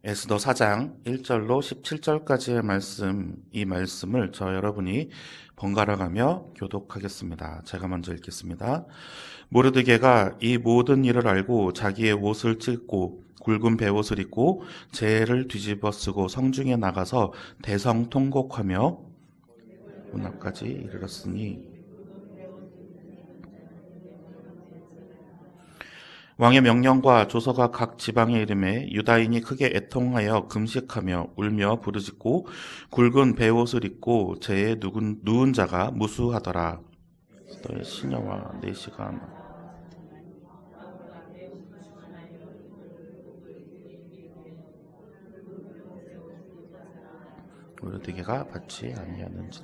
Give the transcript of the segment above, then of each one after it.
에스더 4장 1절로 17절까지의 말씀, 이 말씀을 저 여러분이 번갈아 가며 교독하겠습니다. 제가 먼저 읽겠습니다. 모르드게가 이 모든 일을 알고 자기의 옷을 찢고 굵은 베옷을 입고 재를 뒤집어 쓰고 성중에 나가서 대성통곡하며 문 앞까지 이르렀으니 왕의 명령과 조서가 각 지방에 이름에 유다인이 크게 애통하여 금식하며 울며 부르짖고 굵은 베옷을 입고 재에 누운 자가 무수하더라. 너의 시녀와 내 시간 모르드게가 받지 아니하는지.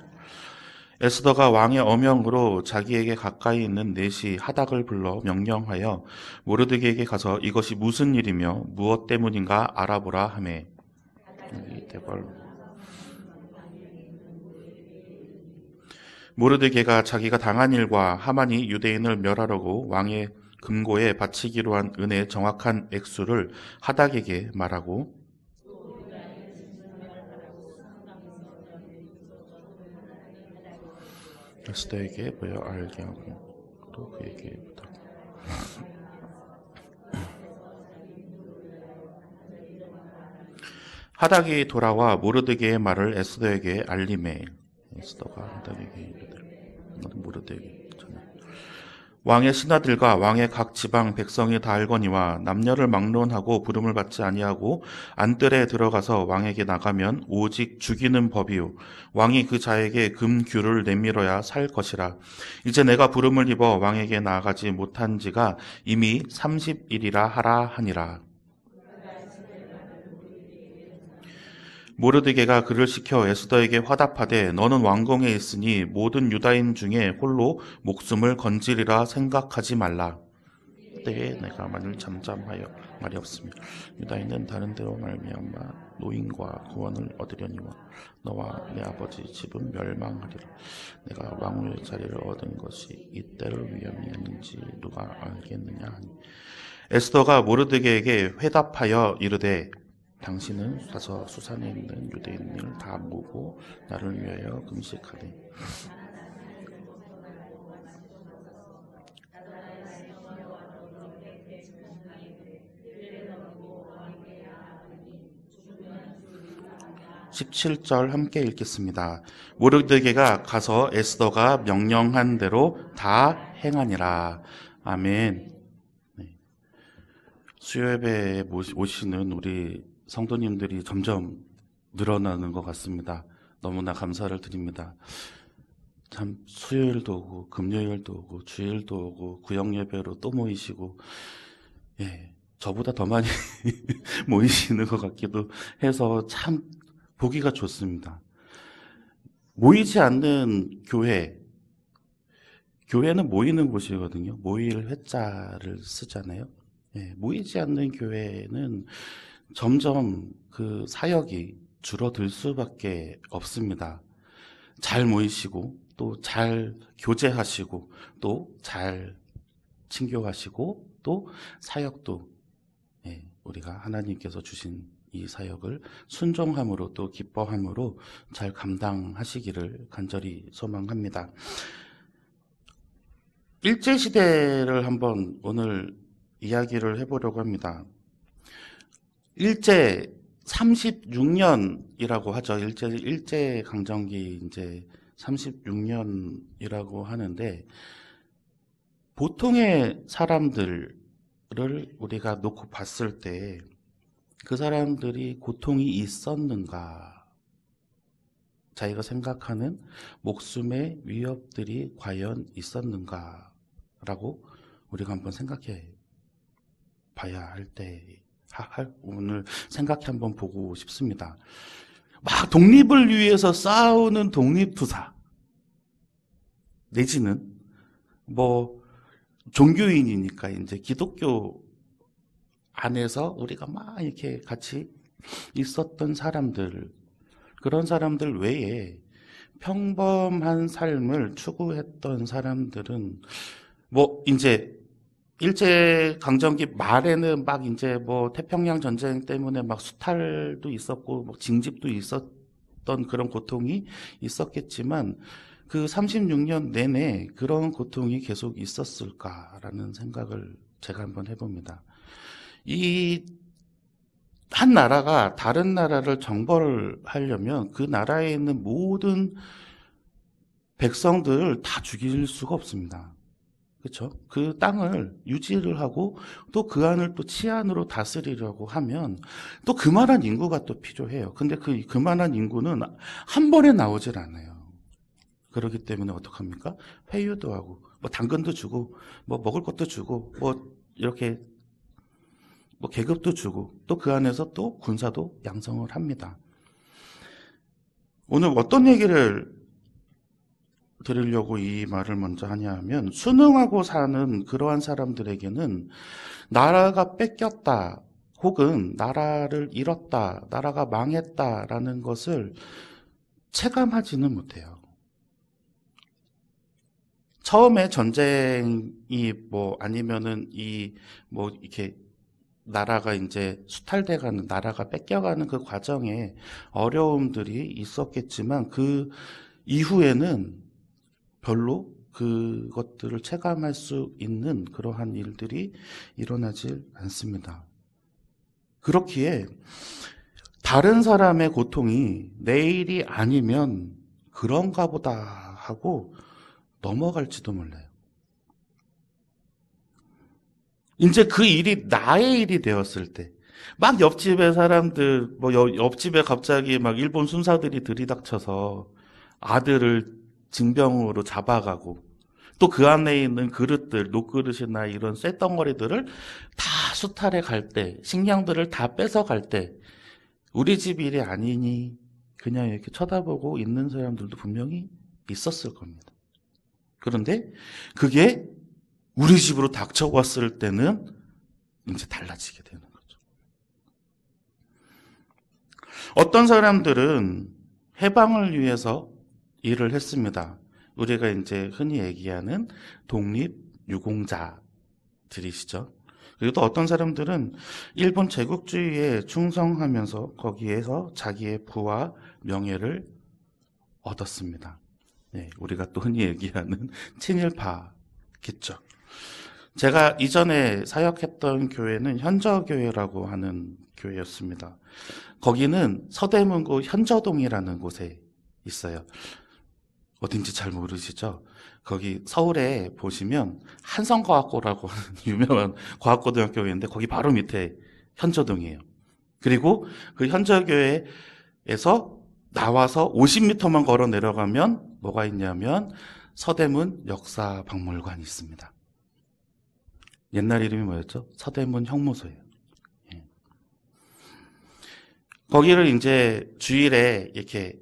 에스더가 왕의 어명으로 자기에게 가까이 있는 내시 하닥을 불러 명령하여 모르드게에게 가서 이것이 무슨 일이며 무엇 때문인가 알아보라 하매 모르드게가 자기가 당한 일과 하만이 유대인을 멸하려고 왕의 금고에 바치기로 한 은혜의 정확한 액수를 하닥에게 말하고 에스더에게 보여 알게 하고 또 그에게 부탁. 하닥이 돌아와 모르드게의 말을 에스더에게 알림해. 에스더가 하닥에게 이르되 모르드게에게 전해. 왕의 신하들과 왕의 각 지방 백성이 다 알거니와 남녀를 막론하고 부름을 받지 아니하고 안뜰에 들어가서 왕에게 나가면 오직 죽이는 법이요 왕이 그 자에게 금규를 내밀어야 살 것이라. 이제 내가 부름을 입어 왕에게 나아가지 못한 지가 이미 30일이라 하라 하니라. 모르드게가 그를 시켜 에스더에게 화답하되 너는 왕궁에 있으니 모든 유다인 중에 홀로 목숨을 건지리라 생각하지 말라. 때에 내가 만일 잠잠하여 말이 없으며 유다인은 다른 데로 말미암아 노인과 구원을 얻으려니와 너와 내 아버지 집은 멸망하리라. 내가 왕후의 자리를 얻은 것이 이때를 위함이었는지 누가 알겠느냐 하니 에스더가 모르드게에게 회답하여 이르되 당신은 가서 수산에 있는 유대인을 다 모으고 나를 위하여 금식하되 17절 함께 읽겠습니다. 모르드게가 가서 에스더가 명령한 대로 다 행하니라. 아멘. 네. 수요예배에 오시는 우리 성도님들이 점점 늘어나는 것 같습니다. 너무나 감사를 드립니다. 참 수요일도 오고 금요일도 오고 주일도 오고 구역예배로 또 모이시고 저보다 더 많이 모이시는 것 같기도 해서 참 보기가 좋습니다. 모이지 않는 교회는 모이는 곳이거든요. 모일 회자를 쓰잖아요. 모이지 않는 교회는 점점 그 사역이 줄어들 수밖에 없습니다. 잘 모이시고 또 잘 교제하시고 또 잘 친교하시고 또 사역도 우리가 하나님께서 주신 이 사역을 순종함으로 또 기뻐함으로 잘 감당하시기를 간절히 소망합니다. 일제시대를 한번 오늘 이야기를 해보려고 합니다. 일제 36년이라고 하죠. 일제 강점기 이제 36년이라고 하는데 보통의 사람들을 우리가 놓고 봤을 때 그 사람들이 고통이 있었는가? 자기가 생각하는 목숨의 위협들이 과연 있었는가라고 우리가 한번 생각해 봐야 할 때 오늘 생각해 한번 보고 싶습니다. 막 독립을 위해서 싸우는 독립투사 내지는 뭐 종교인이니까 이제 기독교 안에서 우리가 막 이렇게 같이 있었던 사람들, 그런 사람들 외에 평범한 삶을 추구했던 사람들은 뭐 이제 일제 강점기 말에는 막 이제 뭐 태평양 전쟁 때문에 막 수탈도 있었고 뭐 징집도 있었던 그런 고통이 있었겠지만 그 36년 내내 그런 고통이 계속 있었을까라는 생각을 제가 한번 해봅니다. 이 한 나라가 다른 나라를 정벌을 하려면 그 나라에 있는 모든 백성들을 다 죽일 수가 없습니다. 그렇죠? 그 땅을 유지를 하고 또 그 안을 또 치안으로 다스리려고 하면 또 그만한 인구가 또 필요해요. 근데 그만한 인구는 한 번에 나오질 않아요. 그렇기 때문에 어떡합니까? 회유도 하고 뭐 당근도 주고 뭐 먹을 것도 주고 뭐 이렇게 뭐 계급도 주고 또 그 안에서 또 군사도 양성을 합니다. 오늘 어떤 얘기를 드리려고 이 말을 먼저 하냐 하면 순응하고 사는 그러한 사람들에게는 나라가 뺏겼다 혹은 나라를 잃었다, 나라가 망했다라는 것을 체감하지는 못해요. 처음에 전쟁이 뭐 아니면은 이 뭐 이렇게 나라가 이제 수탈돼가는, 나라가 뺏겨가는 그 과정에 어려움들이 있었겠지만 그 이후에는 별로 그것들을 체감할 수 있는 그러한 일들이 일어나질 않습니다. 그렇기에 다른 사람의 고통이 내 일이 아니면 그런가 보다 하고 넘어갈지도 몰라요. 이제 그 일이 나의 일이 되었을 때, 막 옆집에 사람들, 뭐 옆집에 갑자기 막 일본 순사들이 들이닥쳐서 아들을 징병으로 잡아가고, 또 그 안에 있는 그릇들, 녹그릇이나 이런 쇳덩어리들을 다 수탈해 갈 때, 식량들을 다 뺏어 갈 때, 우리 집 일이 아니니 그냥 이렇게 쳐다보고 있는 사람들도 분명히 있었을 겁니다. 그런데 그게 우리 집으로 닥쳐왔을 때는 이제 달라지게 되는 거죠. 어떤 사람들은 해방을 위해서 일을 했습니다. 우리가 이제 흔히 얘기하는 독립유공자들이시죠. 그리고 또 어떤 사람들은 일본 제국주의에 충성하면서 거기에서 자기의 부와 명예를 얻었습니다. 네, 우리가 또 흔히 얘기하는 친일파겠죠. 제가 이전에 사역했던 교회는 현저교회라고 하는 교회였습니다. 거기는 서대문구 현저동이라는 곳에 있어요. 어딘지 잘 모르시죠? 거기 서울에 보시면 한성과학고라고 하는 유명한 과학고등학교인데 거기 바로 밑에 현저동이에요. 그리고 그 현저교회에서 나와서 50m만 걸어 내려가면 뭐가 있냐면 서대문 역사박물관이 있습니다. 옛날 이름이 뭐였죠? 서대문 형무소예요. 예. 거기를 이제 주일에 이렇게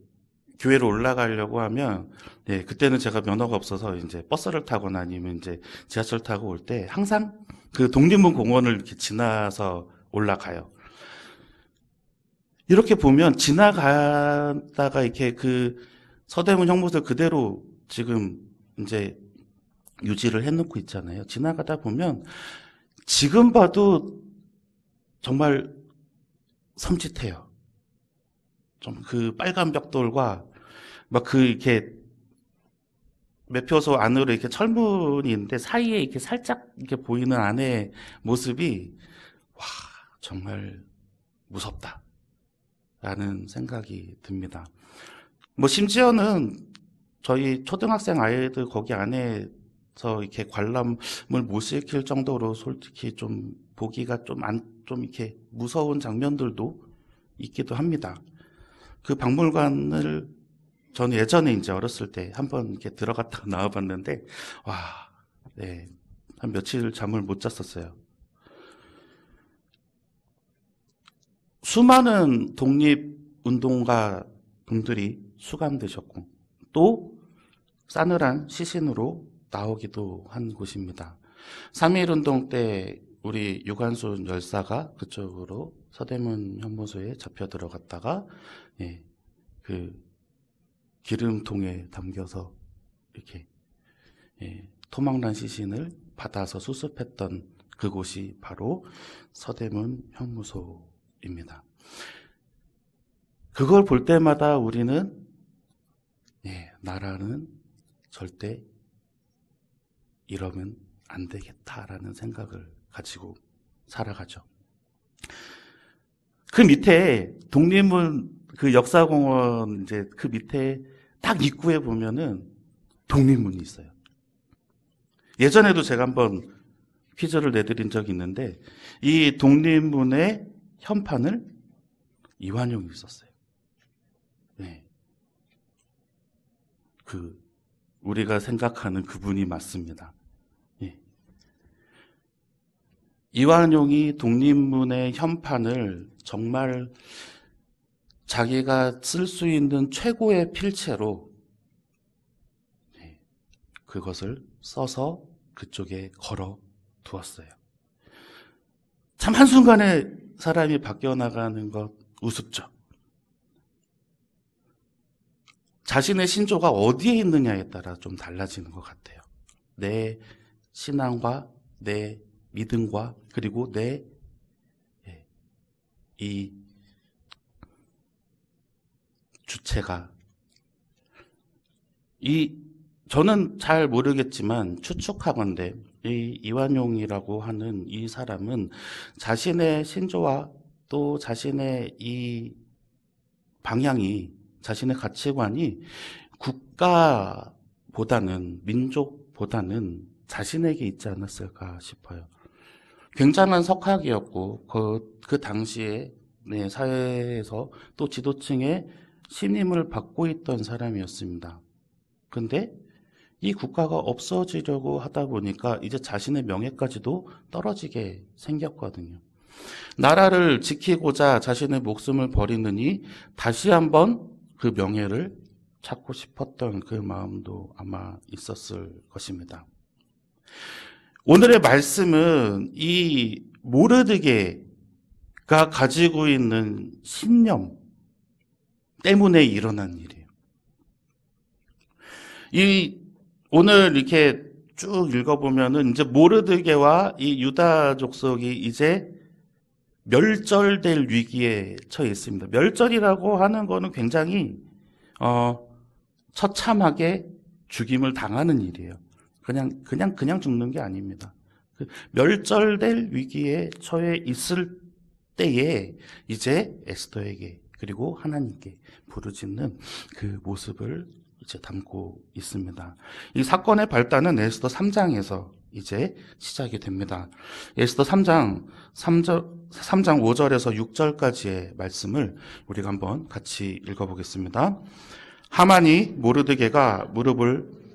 교회로 올라가려고 하면, 네, 그때는 제가 면허가 없어서 이제 버스를 타거나 아니면 이제 지하철 타고 올 때 항상 그 독립문 공원을 이렇게 지나서 올라가요. 이렇게 보면 지나가다가 이렇게 그 서대문 형무소 그대로 지금 이제 유지를 해놓고 있잖아요. 지나가다 보면 지금 봐도 정말 섬찟해요. 좀 그 빨간 벽돌과 막 그 이렇게 매표소 안으로 이렇게 철문이 있는데 사이에 이렇게 살짝 이렇게 보이는 안의 모습이 와, 정말 무섭다라는 생각이 듭니다. 뭐 심지어는 저희 초등학생 아이들 거기 안에서 이렇게 관람을 못 시킬 정도로 솔직히 좀 보기가 좀 이렇게 무서운 장면들도 있기도 합니다. 그 박물관을 저는 예전에 이제 어렸을 때 한번 이렇게 들어갔다가 나와봤는데, 와, 네, 한 며칠 잠을 못 잤었어요. 수많은 독립운동가 분들이 수감되셨고, 또 싸늘한 시신으로 나오기도 한 곳입니다. 3.1운동 때 우리 유관순 열사가 그쪽으로 서대문 현무소에 잡혀 들어갔다가, 예, 그 기름통에 담겨서 이렇게, 예, 토막난 시신을 받아서 수습했던 그곳이 바로 서대문 형무소입니다. 그걸 볼 때마다 우리는 나라는 절대 이러면 안 되겠다라는 생각을 가지고 살아가죠. 그 밑에 독립문 그 역사공원 이제 그 밑에 딱 입구에 보면은 독립문이 있어요. 예전에도 제가 한번 퀴즈를 내드린 적이 있는데 이 독립문의 현판을 이완용이 썼어요. 네. 우리가 생각하는 그분이 맞습니다. 네. 이완용이 독립문의 현판을 정말 자기가 쓸 수 있는 최고의 필체로 그것을 써서 그쪽에 걸어 두었어요. 참 한순간에 사람이 바뀌어 나가는 것 우습죠. 자신의 신조가 어디에 있느냐에 따라 좀 달라지는 것 같아요. 내 신앙과 내 믿음과 그리고 내 이 주체가 저는 잘 모르겠지만 추측하건대 이 이완용이라고 하는 이 사람은 자신의 신조와 또 자신의 이 방향이 자신의 가치관이 국가보다는 민족보다는 자신에게 있지 않았을까 싶어요. 굉장한 석학이었고 그 당시에 사회에서 또 지도층의 신임을 받고 있던 사람이었습니다. 근데 이 국가가 없어지려고 하다 보니까 이제 자신의 명예까지도 떨어지게 생겼거든요. 나라를 지키고자 자신의 목숨을 버리느니 다시 한번 그 명예를 찾고 싶었던 그 마음도 아마 있었을 것입니다. 오늘의 말씀은 이 모르드게가 가지고 있는 신념 때문에 일어난 일이에요. 오늘 이렇게 쭉 읽어보면은 이제 모르드게와 이 유다 족속이 이제 멸절될 위기에 처해 있습니다. 멸절이라고 하는 거는 굉장히 처참하게 죽임을 당하는 일이에요. 그냥 죽는 게 아닙니다. 멸절될 위기에 처해 있을 때에 이제 에스더에게 그리고 하나님께 부르짖는 그 모습을 이제 담고 있습니다. 이 사건의 발단은 에스더 3장에서 이제 시작이 됩니다. 에스더 3장 5절에서 6절까지의 말씀을 우리가 한번 같이 읽어보겠습니다. 하만이 모르드게가 무릎을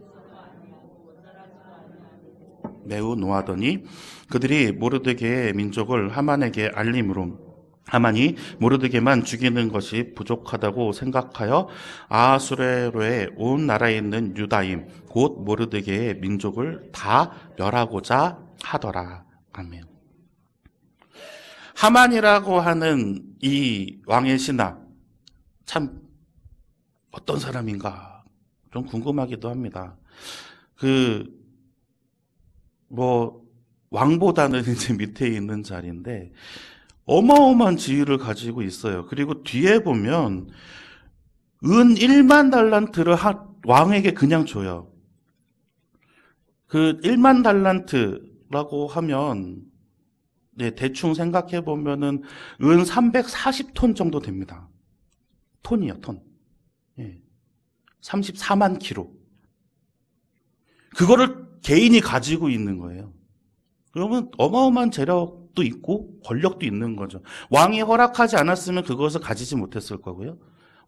매우 노하더니 그들이 모르드게의 민족을 하만에게 알림으로 하만이 모르드게만 죽이는 것이 부족하다고 생각하여 아하수에로의 온 나라에 있는 유다임 곧 모르드게의 민족을 다 멸하고자 하더라. 아멘. 하만이라고 하는 이 왕의 신하 참 어떤 사람인가 좀 궁금하기도 합니다. 왕보다는 이제 밑에 있는 자리인데 어마어마한 지위를 가지고 있어요. 그리고 뒤에 보면 은 1만 달란트를 왕에게 그냥 줘요. 그 1만 달란트라고 하면 대충 생각해 보면은 은 340톤 정도 됩니다. 톤이요, 톤. 34만 킬로. 그거를 개인이 가지고 있는 거예요. 그러면 어마어마한 재력도 있고 권력도 있는 거죠. 왕이 허락하지 않았으면 그것을 가지지 못했을 거고요.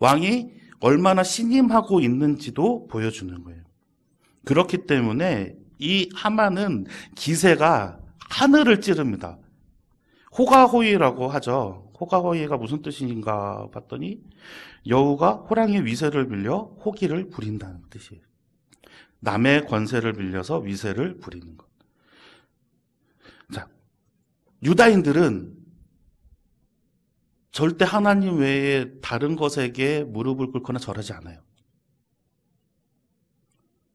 왕이 얼마나 신임하고 있는지도 보여주는 거예요. 그렇기 때문에 이 하만은 기세가 하늘을 찌릅니다. 호가호이라고 하죠. 호가호이가 무슨 뜻인가 봤더니 여우가 호랑이의 위세를 빌려 호기를 부린다는 뜻이에요. 남의 권세를 빌려서 위세를 부리는 것. 자, 유다인들은 절대 하나님 외에 다른 것에게 무릎을 꿇거나 절하지 않아요.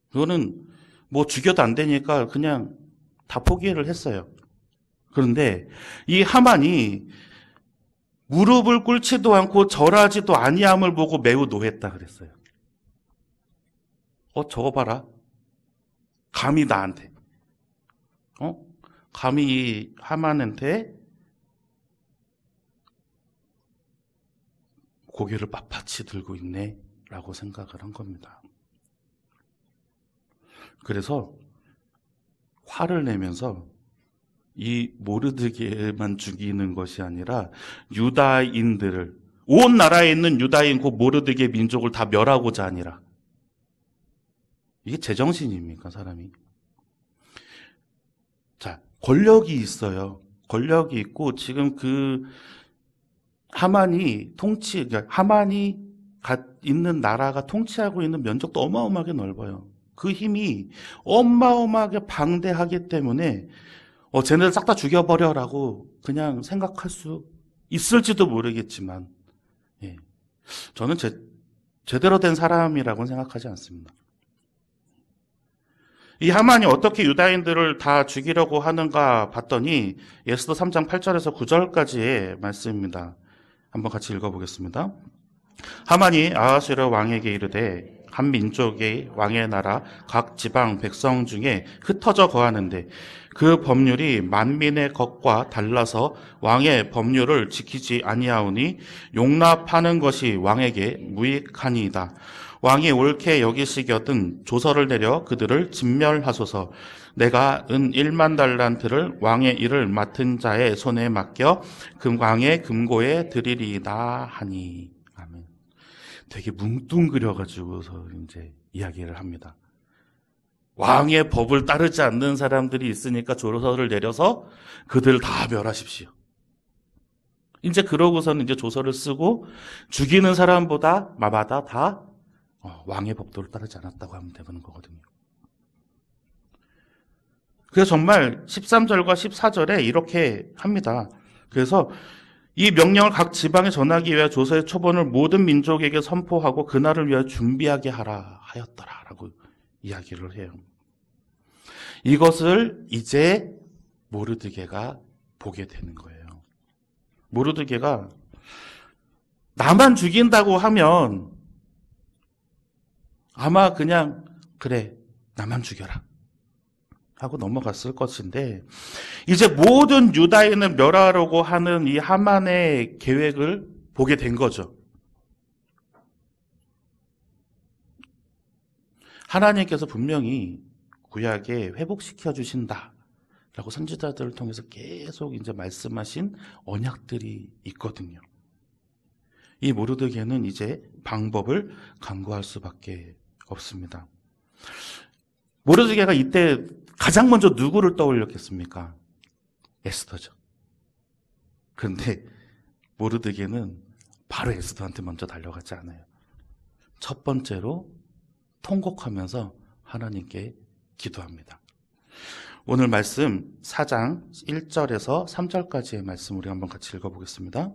그거는 뭐 죽여도 안 되니까 그냥 다 포기를 했어요. 그런데 이 하만이 무릎을 꿇지도 않고 절하지도 아니함을 보고 매우 노했다 그랬어요. 저거 봐라. 감히 나한테. 감히 이 하만한테 고개를 빳빳이 들고 있네 라고 생각을 한 겁니다. 그래서 화를 내면서 이 모르드게만 죽이는 것이 아니라 유다인들을, 온 나라에 있는 유다인 그 모르드게 민족을 다 멸하고자 하니라. 이게 제정신입니까, 사람이? 자, 권력이 있어요. 권력이 있고 지금 그 하만이 있는 나라가 통치하고 있는 면적도 어마어마하게 넓어요. 그 힘이 어마어마하게 방대하기 때문에 쟤네들 싹 다 죽여버려라고 그냥 생각할 수 있을지도 모르겠지만, 예. 저는 제대로 된 사람이라고는 생각하지 않습니다. 이 하만이 어떻게 유다인들을 다 죽이려고 하는가 봤더니 에스더 3장 8절에서 9절까지의 말씀입니다. 한번 같이 읽어보겠습니다. 하만이 아하수에로 왕에게 이르되 한 민족의 왕의 나라 각 지방 백성 중에 흩어져 거하는데 그 법률이 만민의 것과 달라서 왕의 법률을 지키지 아니하오니 용납하는 것이 왕에게 무익하니이다. 왕이 옳게 여기시거든 조서를 내려 그들을 진멸하소서. 내가 은 1만 달란트를 왕의 일을 맡은 자의 손에 맡겨 왕의 금고에 드리리이다 하니. 아멘. 되게 뭉뚱그려가지고서 이제 이야기를 합니다. 왕의 법을 따르지 않는 사람들이 있으니까 조서를 내려서 그들을 다 멸하십시오. 이제 그러고서는 이제 조서를 쓰고 죽이는 사람보다 마마다 다 왕의 법도를 따르지 않았다고 하면 되는 거거든요. 그래서 정말 13절과 14절에 이렇게 합니다. 그래서 이 명령을 각 지방에 전하기 위해 조서의 초본을 모든 민족에게 선포하고 그날을 위하여 준비하게 하라 하였더라라고 이야기를 해요. 이것을 이제 모르드게가 보게 되는 거예요. 모르드게가 나만 죽인다고 하면 아마 그냥 그래 나만 죽여라 하고 넘어갔을 것인데 이제 모든 유다인을 멸하려고 하는 이 하만의 계획을 보게 된 거죠. 하나님께서 분명히 구약에 회복시켜 주신다라고 선지자들을 통해서 계속 이제 말씀하신 언약들이 있거든요. 이 모르드게는 이제 방법을 강구할 수밖에 없습니다. 모르드게가 이때 가장 먼저 누구를 떠올렸겠습니까? 에스더죠. 그런데 모르드게는 바로 에스더한테 먼저 달려가지 않아요. 첫 번째로 통곡하면서 하나님께 기도합니다. 오늘 말씀 4장 1절에서 3절까지의 말씀 우리 한번 같이 읽어보겠습니다.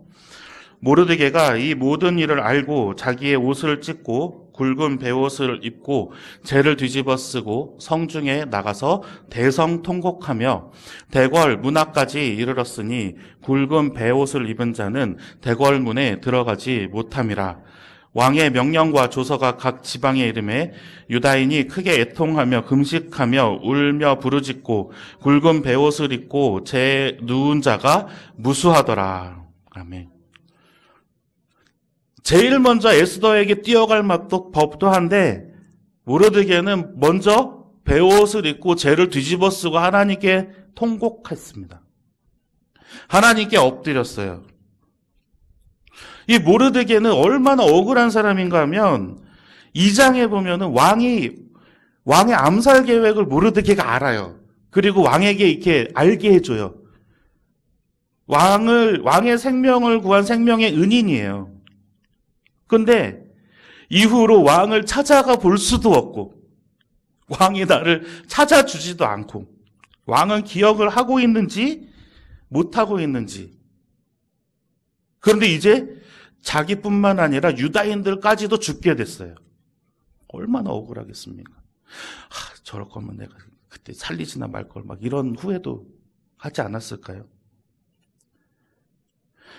모르드게가 이 모든 일을 알고 자기의 옷을 찢고 굵은 베옷을 입고 재를 뒤집어 쓰고 성중에 나가서 대성통곡하며 대궐 문 앞까지 이르렀으니 굵은 베옷을 입은 자는 대궐 문에 들어가지 못함이라. 왕의 명령과 조서가 각 지방에 이름에 유다인이 크게 애통하며 금식하며 울며 부르짖고 굵은 베옷을 입고 재 누운 자가 무수하더라. 아멘. 제일 먼저 에스더에게 뛰어갈 법도 한데 모르드게는 먼저 베옷을 입고 재를 뒤집어 쓰고 하나님께 통곡했습니다. 하나님께 엎드렸어요. 이 모르드게는 얼마나 억울한 사람인가 하면 2장에 보면은 왕의 암살 계획을 모르드게가 알아요. 그리고 왕에게 이렇게 알게 해줘요. 왕의 생명을 구한 생명의 은인이에요. 근데 이후로 왕을 찾아가 볼 수도 없고 왕이 나를 찾아주지도 않고 왕은 기억을 하고 있는지 못하고 있는지. 그런데 이제 자기뿐만 아니라 유다인들까지도 죽게 됐어요. 얼마나 억울하겠습니까? 저럴 거면 내가 그때 살리지나 말 걸 막 이런 후회도 하지 않았을까요?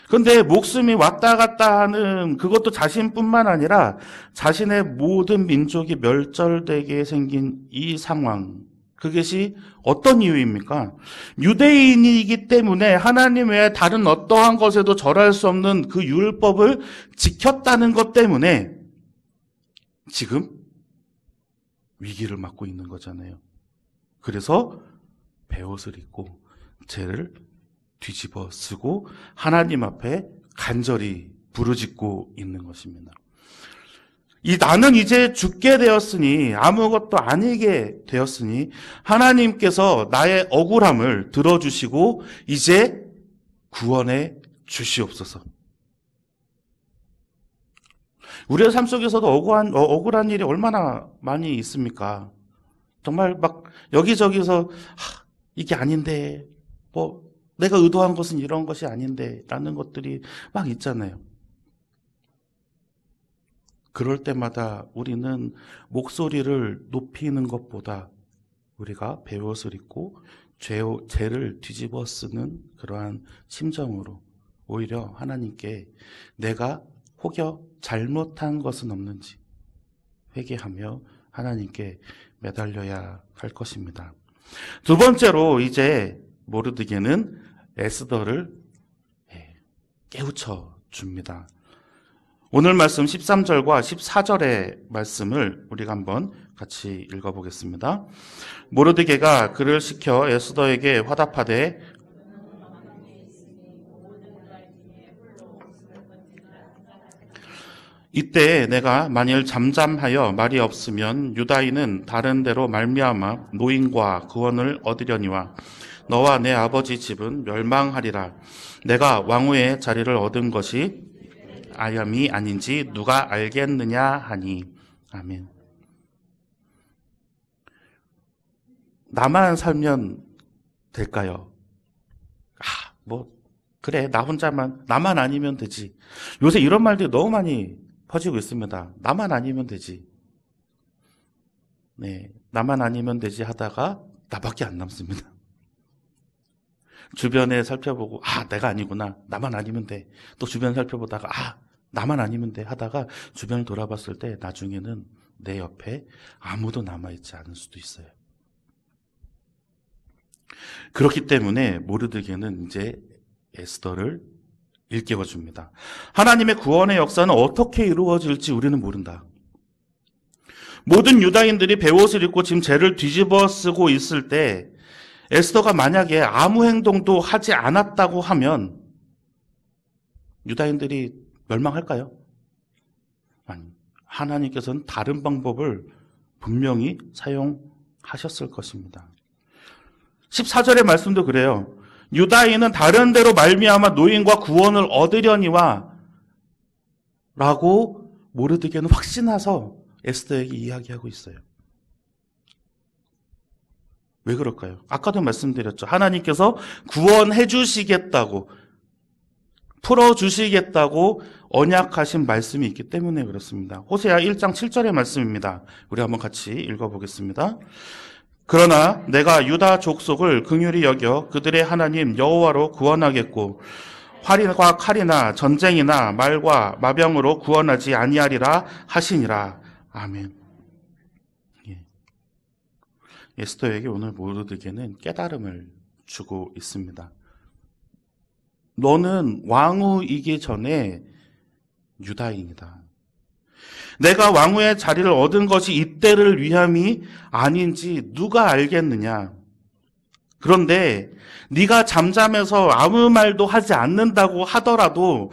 그런데 목숨이 왔다 갔다 하는 그것도 자신뿐만 아니라 자신의 모든 민족이 멸절되게 생긴 이 상황, 그것이 어떤 이유입니까? 유대인이기 때문에 하나님 외에 다른 어떠한 것에도 절할 수 없는 그 율법을 지켰다는 것 때문에 지금 위기를 맞고 있는 거잖아요. 그래서 베옷을 입고 죄를 뒤집어 쓰고 하나님 앞에 간절히 부르짖고 있는 것입니다. 나는 이제 죽게 되었으니, 아무것도 아니게 되었으니 하나님께서 나의 억울함을 들어주시고 이제 구원해 주시옵소서. 우리의 삶 속에서도 억울한 일이 얼마나 많이 있습니까? 정말 막 여기저기서 이게 아닌데, 내가 의도한 것은 이런 것이 아닌데 라는 것들이 막 있잖아요. 그럴 때마다 우리는 목소리를 높이는 것보다 우리가 베옷을 입고 죄를 뒤집어 쓰는 그러한 심정으로 오히려 하나님께 내가 혹여 잘못한 것은 없는지 회개하며 하나님께 매달려야 할 것입니다. 두 번째로 이제 모르드게는 에스더를 깨우쳐 줍니다. 오늘 말씀 13절과 14절의 말씀을 우리가 한번 같이 읽어보겠습니다. 모르드게가 그를 시켜 에스더에게 화답하되 이때 내가 만일 잠잠하여 말이 없으면 유다인은 다른 데로 말미암아 노인과 구원을 얻으려니와 너와 내 아버지 집은 멸망하리라. 내가 왕후의 자리를 얻은 것이 아얌이 아닌지 누가 알겠느냐 하니. 아멘. 나만 살면 될까요? 그래, 나만 아니면 되지. 요새 이런 말들이 너무 많이 퍼지고 있습니다. 나만 아니면 되지. 네, 나만 아니면 되지 하다가 나밖에 안 남습니다. 주변에 살펴보고 내가 아니구나. 나만 아니면 돼. 또 주변 살펴보다가 나만 아니면 돼 하다가 주변을 돌아봤을 때 나중에는 내 옆에 아무도 남아있지 않을 수도 있어요. 그렇기 때문에 모르드게는 이제 에스더를 일깨워줍니다. 하나님의 구원의 역사는 어떻게 이루어질지 우리는 모른다. 모든 유다인들이 베옷을 입고 지금 죄를 뒤집어 쓰고 있을 때 에스더가 만약에 아무 행동도 하지 않았다고 하면 유다인들이 멸망할까요? 아니, 하나님께서는 다른 방법을 분명히 사용하셨을 것입니다. 14절의 말씀도 그래요. 유다인은 다른 데로 말미암아 노인과 구원을 얻으려니와 라고 모르드게는 확신하서 에스더에게 이야기하고 있어요. 왜 그럴까요? 아까도 말씀드렸죠. 하나님께서 구원해 주시겠다고, 풀어주시겠다고 언약하신 말씀이 있기 때문에 그렇습니다. 호세아 1장 7절의 말씀입니다. 우리 한번 같이 읽어보겠습니다. 그러나 내가 유다 족속을 긍휼히 여겨 그들의 하나님 여호와로 구원하겠고 활과 칼이나 전쟁이나 말과 마병으로 구원하지 아니하리라 하시니라. 아멘. 에스더에게 오늘 모르드게는 깨달음을 주고 있습니다. 너는 왕후이기 전에 유다인이다. 내가 왕후의 자리를 얻은 것이 이때를 위함이 아닌지 누가 알겠느냐. 그런데 네가 잠잠해서 아무 말도 하지 않는다고 하더라도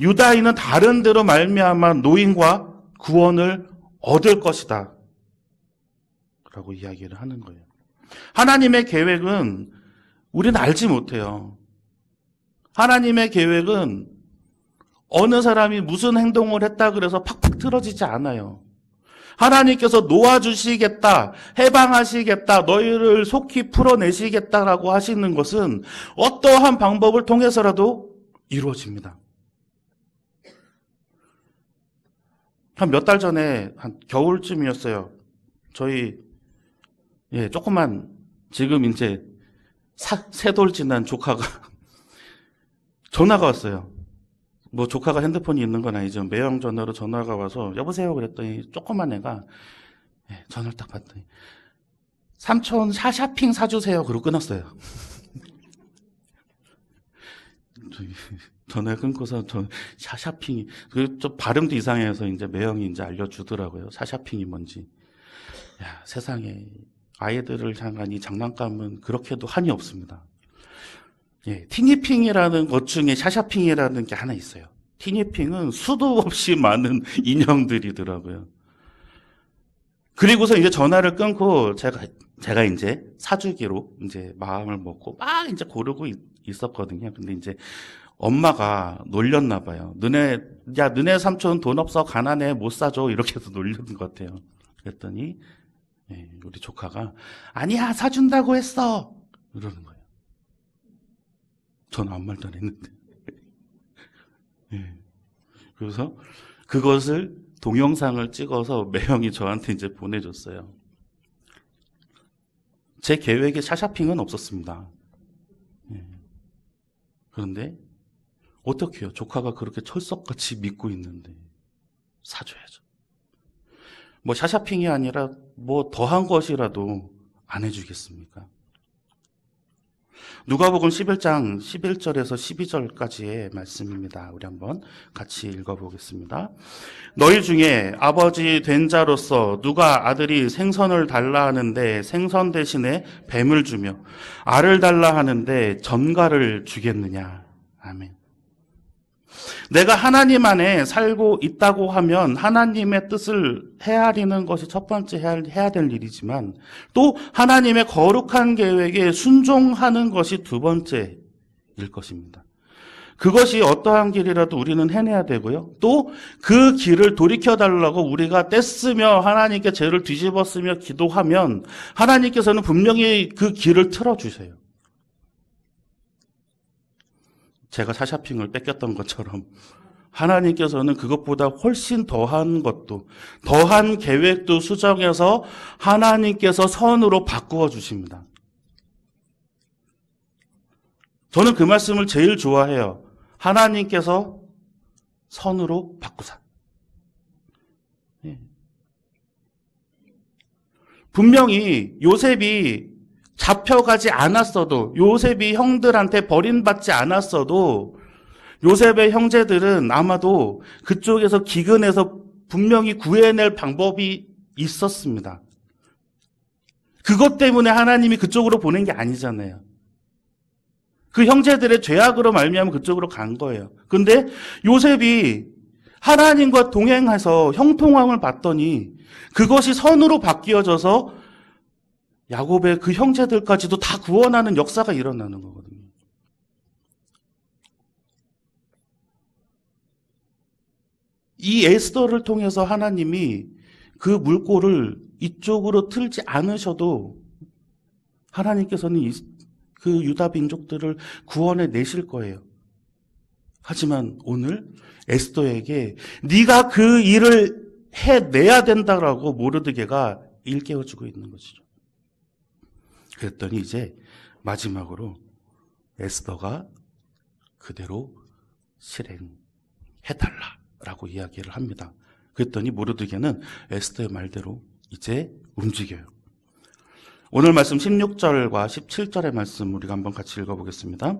유다인은 다른 데로 말미암아 노인과 구원을 얻을 것이다 라고 이야기를 하는 거예요. 하나님의 계획은 우리는 알지 못해요. 하나님의 계획은 어느 사람이 무슨 행동을 했다 그래서 팍팍 틀어지지 않아요. 하나님께서 놓아주시겠다, 해방하시겠다, 너희를 속히 풀어내시겠다라고 하시는 것은 어떠한 방법을 통해서라도 이루어집니다. 한 몇 달 전에, 한 겨울쯤이었어요. 저희 조그만 지금 이제 세 돌 지난 조카가 전화가 왔어요. 뭐 조카가 핸드폰이 있는 건 아니죠. 매형 전화로 전화가 와서 여보세요 그랬더니 조그만 애가 전화를 딱 받더니 삼촌 샤샤핑 사주세요. 그러고 끊었어요. 전화 끊고서 샤샤핑이 좀 발음도 이상해서 이제 매형이 이제 알려주더라고요. 샤샤핑이 뭔지. 야, 세상에 아이들을 향한 이 장난감은 그렇게도 한이 없습니다. 예, 티니핑이라는 것 중에 샤샤핑이라는 게 하나 있어요. 티니핑은 수도 없이 많은 인형들이더라고요. 그리고서 이제 전화를 끊고 제가 이제 사주기로 이제 마음을 먹고 막 이제 고르고 있었거든요. 근데 이제 엄마가 놀렸나 봐요. 너네 삼촌 돈 없어 가난해 못 사줘 이렇게 해서 놀리는 것 같아요. 그랬더니 우리 조카가 아니야 사준다고 했어 이러는 거예요. 저는 아무 말도 안 했는데. 그래서 그것을 동영상을 찍어서 매형이 저한테 이제 보내줬어요. 제 계획에 샤샤핑은 없었습니다. 그런데 어떡해요? 조카가 그렇게 철석같이 믿고 있는데 사줘야죠. 뭐 샤샤핑이 아니라 뭐 더한 것이라도 안 해주겠습니까? 누가복음 11장 11절에서 12절까지의 말씀입니다. 우리 한번 같이 읽어보겠습니다. 너희 중에 아버지 된 자로서 누가 아들이 생선을 달라 하는데 생선 대신에 뱀을 주며 알을 달라 하는데 전갈을 주겠느냐. 아멘. 내가 하나님 안에 살고 있다고 하면 하나님의 뜻을 헤아리는 것이 첫 번째 해야 될 일이지만 또 하나님의 거룩한 계획에 순종하는 것이 두 번째일 것입니다. 그것이 어떠한 길이라도 우리는 해내야 되고요. 또 그 길을 돌이켜달라고 우리가 떼쓰며 하나님께 죄를 뒤집어쓰며 기도하면 하나님께서는 분명히 그 길을 틀어주세요. 제가 샤샤핑을 뺏겼던 것처럼 하나님께서는 그것보다 훨씬 더한 것도, 더한 계획도 수정해서 하나님께서 선으로 바꾸어 주십니다. 저는 그 말씀을 제일 좋아해요. 하나님께서 선으로 바꾸사. 분명히 요셉이 잡혀가지 않았어도, 요셉이 형들한테 버림받지 않았어도 요셉의 형제들은 아마도 그쪽에서 기근해서 분명히 구해낼 방법이 있었습니다. 그것 때문에 하나님이 그쪽으로 보낸 게 아니잖아요. 그 형제들의 죄악으로 말미암아 그쪽으로 간 거예요. 근데 요셉이 하나님과 동행해서 형통함을 받더니 그것이 선으로 바뀌어져서 야곱의 그 형제들까지도 다 구원하는 역사가 일어나는 거거든요. 이 에스더를 통해서 하나님이 그 물꼬를 이쪽으로 틀지 않으셔도 하나님께서는 그 유다 민족들을 구원해 내실 거예요. 하지만 오늘 에스더에게 네가 그 일을 해내야 된다라고 모르드게가 일깨워주고 있는 것이죠. 그랬더니 이제 마지막으로 에스더가 그대로 실행해달라라고 이야기를 합니다. 그랬더니 모르드게는 에스더의 말대로 이제 움직여요. 오늘 말씀 16절과 17절의 말씀 우리가 한번 같이 읽어보겠습니다.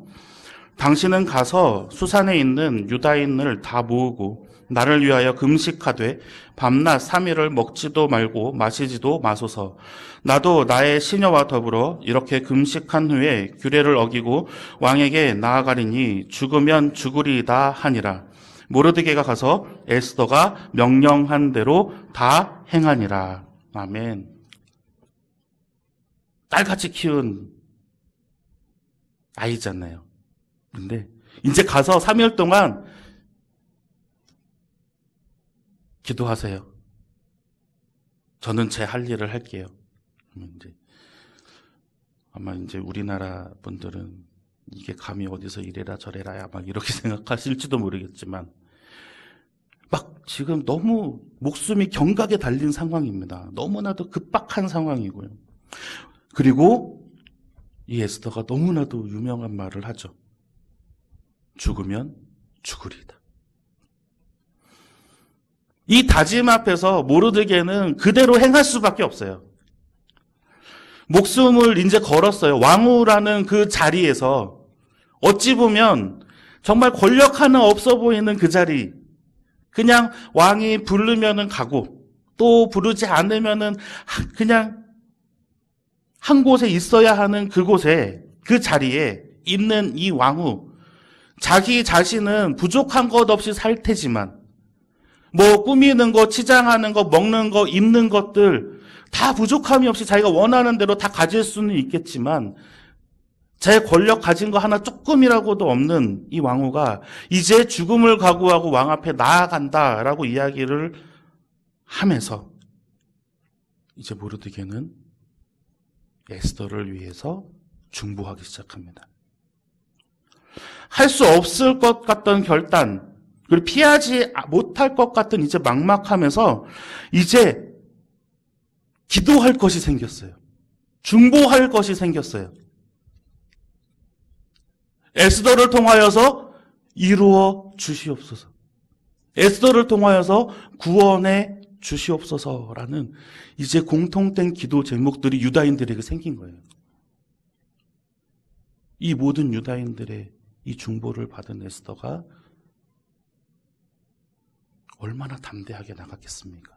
당신은 가서 수산에 있는 유다인을 다 모으고 나를 위하여 금식하되 밤낮 3일을 먹지도 말고 마시지도 마소서. 나도 나의 시녀와 더불어 이렇게 금식한 후에 규례를 어기고 왕에게 나아가리니 죽으면 죽으리이다 하니라. 모르드게가 가서 에스더가 명령한 대로 다 행하니라. 아멘. 딸같이 키운 아이잖아요. 근데 이제 가서 3일 동안 기도하세요. 저는 제 할 일을 할게요. 아마 이제 우리나라 분들은 이게 감히 어디서 이래라 저래라야 막 이렇게 생각하실지도 모르겠지만 막 지금 너무 목숨이 경각에 달린 상황입니다. 너무나도 급박한 상황이고요. 그리고 이 에스더가 너무나도 유명한 말을 하죠. 죽으면 죽으리다. 이 다짐 앞에서 모르드게는 그대로 행할 수밖에 없어요. 목숨을 이제 걸었어요. 왕후라는 그 자리에서 어찌 보면 정말 권력 하나 없어 보이는 그 자리, 그냥 왕이 부르면은 가고 또 부르지 않으면은 그냥 한 곳에 있어야 하는 그곳에, 그 자리에 있는 이 왕후, 자기 자신은 부족한 것 없이 살 테지만 뭐 꾸미는 거, 치장하는 거, 먹는 거, 입는 것들 다 부족함이 없이 자기가 원하는 대로 다 가질 수는 있겠지만 제 권력 가진 거 하나 조금이라고도 없는 이 왕후가 이제 죽음을 각오하고 왕 앞에 나아간다라고 이야기를 하면서 이제 모르드게는 에스더를 위해서 중보하기 시작합니다. 할 수 없을 것 같던 결단, 그리고 피하지 못할 것 같은 이제 막막하면서 이제 기도할 것이 생겼어요. 중보할 것이 생겼어요. 에스더를 통하여서 이루어 주시옵소서. 에스더를 통하여서 구원해 주시옵소서라는 이제 공통된 기도 제목들이 유다인들에게 생긴 거예요. 이 모든 유다인들의 이 중보를 받은 에스더가 얼마나 담대하게 나갔겠습니까?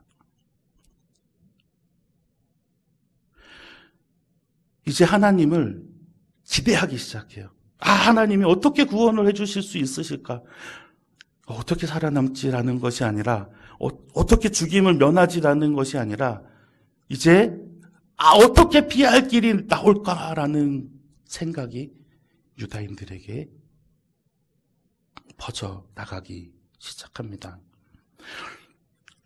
이제 하나님을 기대하기 시작해요. 하나님이 어떻게 구원을 해주실 수 있으실까? 어떻게 살아남지라는 것이 아니라, 어떻게 죽임을 면하지라는 것이 아니라, 이제 어떻게 피할 길이 나올까라는 생각이 유다인들에게 퍼져 나가기 시작합니다.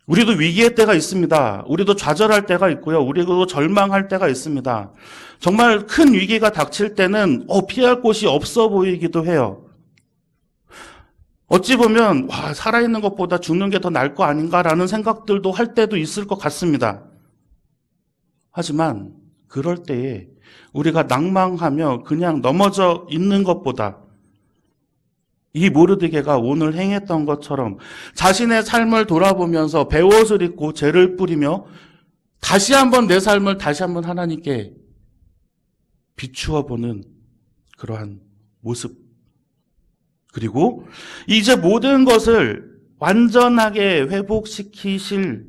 우리도 위기의 때가 있습니다. 우리도 좌절할 때가 있고요. 우리도 절망할 때가 있습니다. 정말 큰 위기가 닥칠 때는 피할 곳이 없어 보이기도 해요. 어찌 보면 살아있는 것보다 죽는 게 더 나을 거 아닌가라는 생각들도 할 때도 있을 것 같습니다. 하지만 그럴 때에 우리가 낭망하며 그냥 넘어져 있는 것보다 이 모르드게가 오늘 행했던 것처럼 자신의 삶을 돌아보면서 베옷을 입고 죄를 뿌리며 다시 한번 내 삶을 다시 한번 하나님께 비추어 보는 그러한 모습, 그리고 이제 모든 것을 완전하게 회복시키실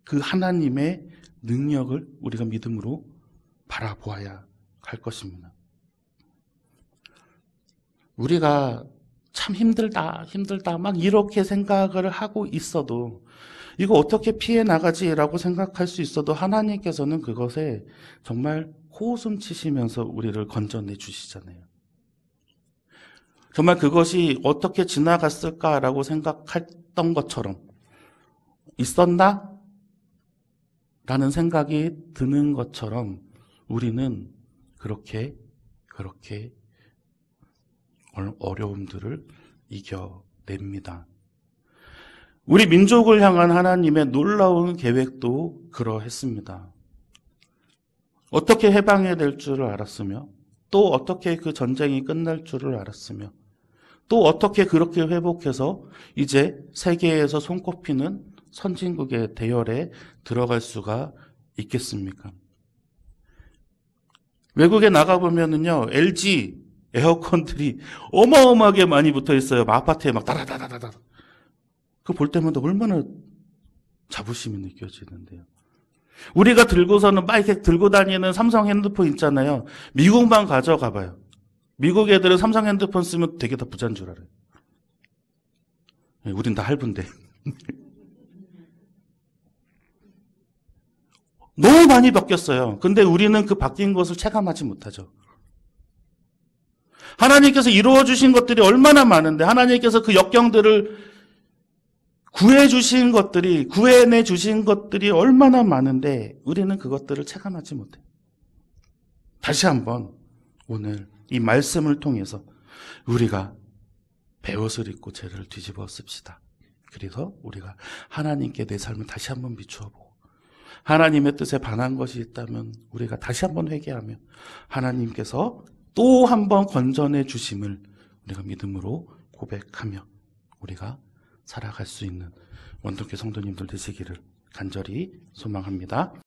그 하나님의 능력을 우리가 믿음으로 바라보아야 할 것입니다. 우리가 참 힘들다 막 이렇게 생각을 하고 있어도, 이거 어떻게 피해 나가지라고 생각할 수 있어도 하나님께서는 그것에 정말 코웃음 치시면서 우리를 건져내 주시잖아요. 정말 그것이 어떻게 지나갔을까라고 생각했던 것처럼 있었나? 라는 생각이 드는 것처럼 우리는 그렇게 어려움들을 이겨냅니다. 우리 민족을 향한 하나님의 놀라운 계획도 그러했습니다. 어떻게 해방해야 될 줄을 알았으며, 또 어떻게 그 전쟁이 끝날 줄을 알았으며, 또 어떻게 그렇게 회복해서 이제 세계에서 손꼽히는 선진국의 대열에 들어갈 수가 있겠습니까? 외국에 나가보면은요, LG 에어컨들이 어마어마하게 많이 붙어 있어요. 아파트에 막 따라다다다다. 그거 볼 때마다 얼마나 자부심이 느껴지는데요. 우리가 들고서는 막 이렇게 들고 다니는 삼성 핸드폰 있잖아요. 미국만 가져가 봐요. 미국 애들은 삼성 핸드폰 쓰면 되게 다 부자인 줄 알아요. 우린 다 할부인데. 너무 많이 바뀌었어요. 근데 우리는 그 바뀐 것을 체감하지 못하죠. 하나님께서 이루어 주신 것들이 얼마나 많은데, 하나님께서 그 역경들을 구해 주신 것들이, 구해내 주신 것들이 얼마나 많은데 우리는 그것들을 체감하지 못해요. 다시 한번 오늘 이 말씀을 통해서 우리가 베옷을 입고 죄를 뒤집어 씁시다. 그래서 우리가 하나님께 내 삶을 다시 한번 비추어 보고 하나님의 뜻에 반한 것이 있다면 우리가 다시 한번 회개하며 하나님께서 또 한 번 건전해 주심을 우리가 믿음으로 고백하며 우리가 살아갈 수 있는 원동교 성도님들 되시기를 간절히 소망합니다.